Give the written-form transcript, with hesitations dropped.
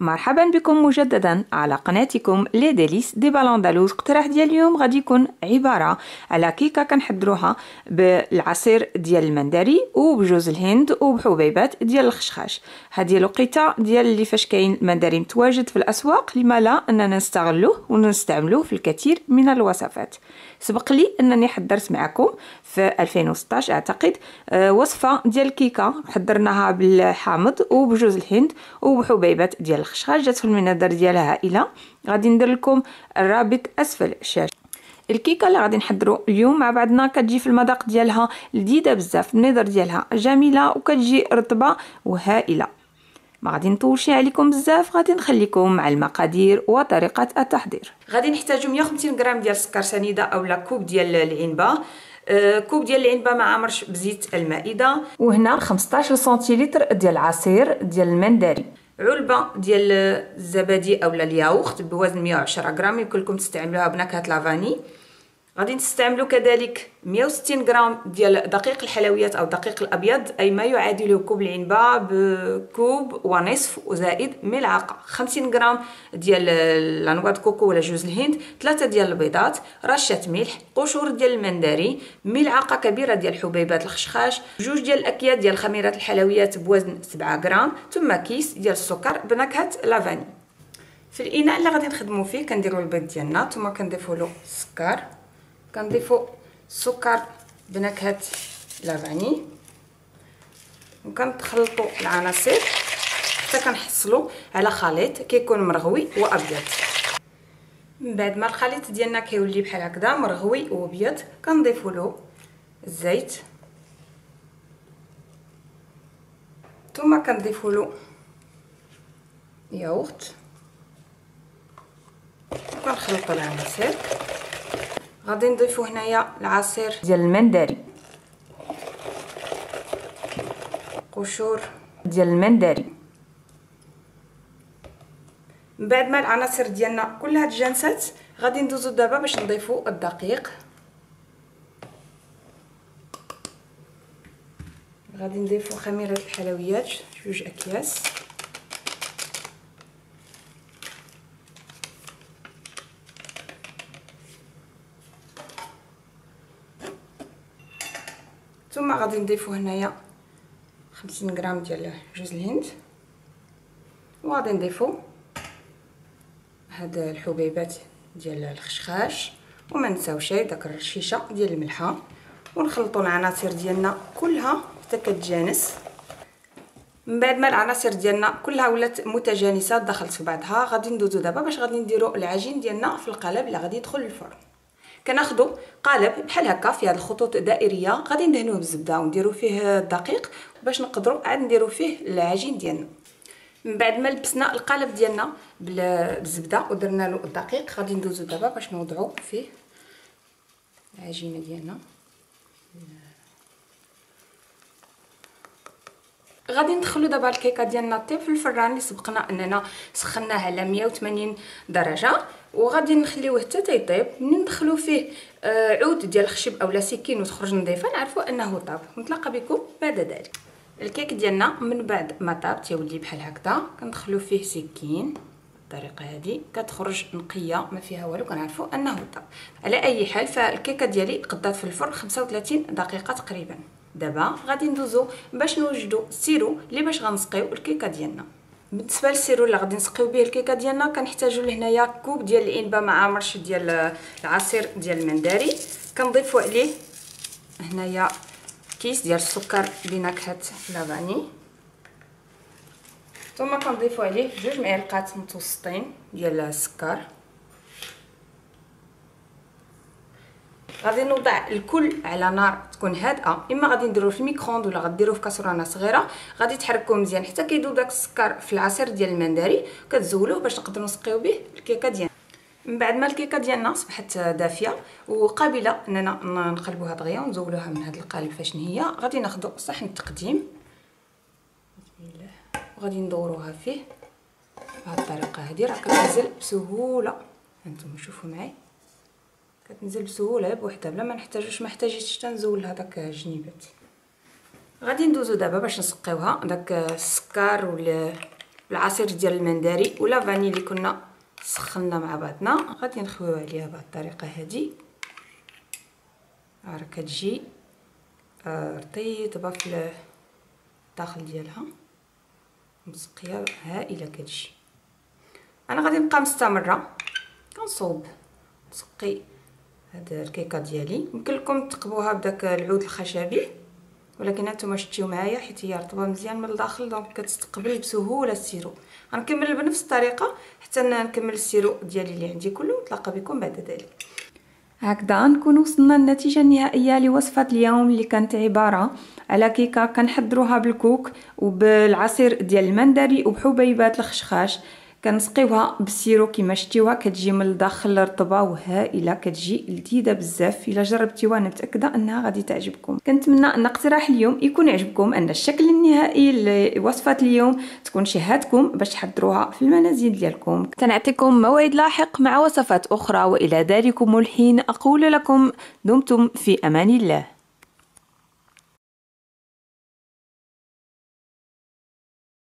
مرحبا بكم مجددا على قناتكم لي ديليس دي بالاندالوز. اقتراح ديال اليوم غادي يكون عباره على كيكه كنحضروها بالعصير ديال المندري وبجوز الهند وبحبيبات ديال الخشخاش. هذه الوقيته ديال اللي فاش كاين المندري متواجد في الاسواق، لما لا اننا نستغلوه ونستعملوه في الكثير من الوصفات. سبق لي انني حضرت معكم في 2016 اعتقد وصفه ديال الكيكه حضرناها بالحامض وبجوز الهند وبحبيبات ديال الخشخاش، جات في المنظر ديالها هائله. غادي ندير لكم الرابط اسفل الشاشه. الكيكه اللي غادي نحضروا اليوم مع بعضنا كتجي في المذاق ديالها لذيذه بزاف، النظر ديالها جميله وكتجي رطبه وهائله. ما غادي نطولش عليكم بزاف، غادي نخليكم مع المقادير وطريقه التحضير. غادي نحتاجوا 150 غرام ديال السكر سنيده اولا كوب ديال العنبه، كوب ديال العنبه ما عمرش بزيت المائده، وهنا 15 سنتيلتر ديال العصير ديال المندري، علبه ديال الزبادي اولا الياغورت بوزن 110 غرام، يمكن لكم تستعملوها بنكهه لافاني. غادي نستعملوا كذلك 160 غرام ديال دقيق الحلويات او دقيق الابيض، اي ما يعادل كوب العنبه بكوب ونصف وزائد ملعقه. 50 غرام ديال لانواع كوكو ولا جوز الهند، 3 ديال البيضات، رشه ملح، قشور ديال المندري، ملعقه كبيره ديال حبيبات الخشخاش، جوج ديال الاكياس ديال خميره الحلويات بوزن 7 غرام، ثم كيس ديال السكر بنكهه لافاني. في الاناء اللي غادي نخدموا فيه كنديروا البيض ديالنا، ثم كنضيفوا له السكر، كنضيفوا السكر بنكهه لافاني، وكنخلطوا العناصر حتى كنحصلوا على خليط كيكون مرغوي وابيض. من بعد ما الخليط ديالنا كيولي بحال هكذا مرغوي وابيض، كنضيفوا له الزيت، ثم كنضيفوا له ياغورت، وكنخلطوا العناصر. غادي نضيفوا هنايا العصير ديال المندري، قشور ديال المندري. من بعد ما العناصر ديالنا كلها تجانست، غادي ندوزو دابا باش نضيفوا الدقيق. غادي نضيفوا خميره الحلويات 2 اكياس، ثم غادي نضيفوا هنايا 50 غرام ديال جوز الهند، وغادي نضيفوا هاد الحبيبات ديال الخشخاش، وما نساوش داك الرشيشه ديال الملحه، ونخلطوا العناصر ديالنا كلها حتى كتجانس. من بعد ما العناصر ديالنا كلها ولات متجانسه دخلت في بعضها، غادي ندوزو دابا باش غادي نديروا العجين ديالنا في القالب اللي غادي يدخل الفرن. كناخذوا قالب بحال هكا فيه هاد الخطوط دائريه، غادي ندهنوه بالزبده ونديروا فيه الدقيق باش نقدروا عاد نديروا فيه العجين ديالنا. من بعد ما لبسنا القالب ديالنا بالزبده ودرنا له الدقيق، غادي ندوزو دابا باش نوضعوا فيه العجينه ديالنا. غادي ندخلوا دابا الكيكه ديالنا طيب في الفران اللي سبقنا اننا سخناه على 180 درجه، وغادي نخليوه حتى تيطيب. منين ندخلوا فيه عود ديال الخشب اولا سكين وتخرج نظيفه، نعرفوا انه طاب. نتلاقى بكم بعد ذلك. الكيك ديالنا من بعد ما طاب تيولي بحال هكذا، كندخلوا فيه سكين بالطريقه هذه، كتخرج نقيه ما فيها والو، كنعرفوا انه طاب. على اي حال فالكيكه ديالي قضات في الفرن 35 دقيقه تقريبا. دابا غادي ندوزو باش نوجدوا السيرو اللي باش غنسقيو الكيكه ديالنا. بالنسبه للسيرو اللي غادي نسقيو به الكيكه ديالنا، كنحتاجوا لهنايا كوب ديال العنبه ما عامرش ديال العصير ديال المندري، كنضيفوا عليه هنايا كيس ديال السكر بنكهه لافاني، ثم كنضيفوا عليه 2 معالق متوسطين ديال السكر. غادي نوضع الكل على نار تكون هادئه، اما غادي نديروه في الميكرووند ولا غديروه في كاسرونه صغيره. غادي تحركوه مزيان حتى كيذوب داك السكر في العصير ديال المندري، كتزولوه باش نقدروا نسقيو به الكيكه ديالنا. من بعد ما الكيكه ديالنا صبحت دافيه وقابله اننا نقلبوها دغيا ونزولوها من هذا القالب فاش هي، غادي ناخذوا صحن التقديم بسم الله، وغادي ندوروها فيه بهذه الطريقه هذه. راه كتنزل بسهوله، هانتوما شوفوا معايا كتنزل بسهوله بوحدها بلا ما محتاجيتش حتى نزول هذاك الجنيبات. غادي ندوزو دابا باش نسقيوها داك السكر بالعصير ديال المندري ولا فاني اللي كنا سخنا مع بعضنا. غادي نخويو عليها بهذه الطريقه هذه. راه كتجي رطيبه في الداخل ديالها، مسقيه هائله كتجي. انا غادي نبقى مستمره كنصوب نسقي هاد الكيكه ديالي. يمكن لكم تقبوها بداك العود الخشبي، ولكن هانتوما شتيو معايا حيت هي رطبه مزيان من الداخل دونك كتستقبل بسهوله السيرو. غنكمل بنفس الطريقه حتى نكمل السيرو ديالي اللي عندي كله. نتلاقى بكم بعد ذلك. هكذا نكون وصلنا للنتيجه النهائيه لوصفه اليوم اللي كانت عباره على كيكه كنحضروها بالكوك وبالعصير ديال المندري وبحبيبات الخشخاش. كنسقيوها بالسيرو كما شتيوها، كتجي من الداخل رطبه وهائله، كتجي لذيذه بزاف. الا جربتيوها انا متاكده انها غادي تعجبكم. كنتمنى ان اقتراح اليوم يكون عجبكم، ان الشكل النهائي لوصفه اليوم تكون شهاتكم باش تحضروها في المنازل ديالكم. سنعطيكم موعد لاحق مع وصفات اخرى، والى ذلكم الحين اقول لكم دمتم في امان الله.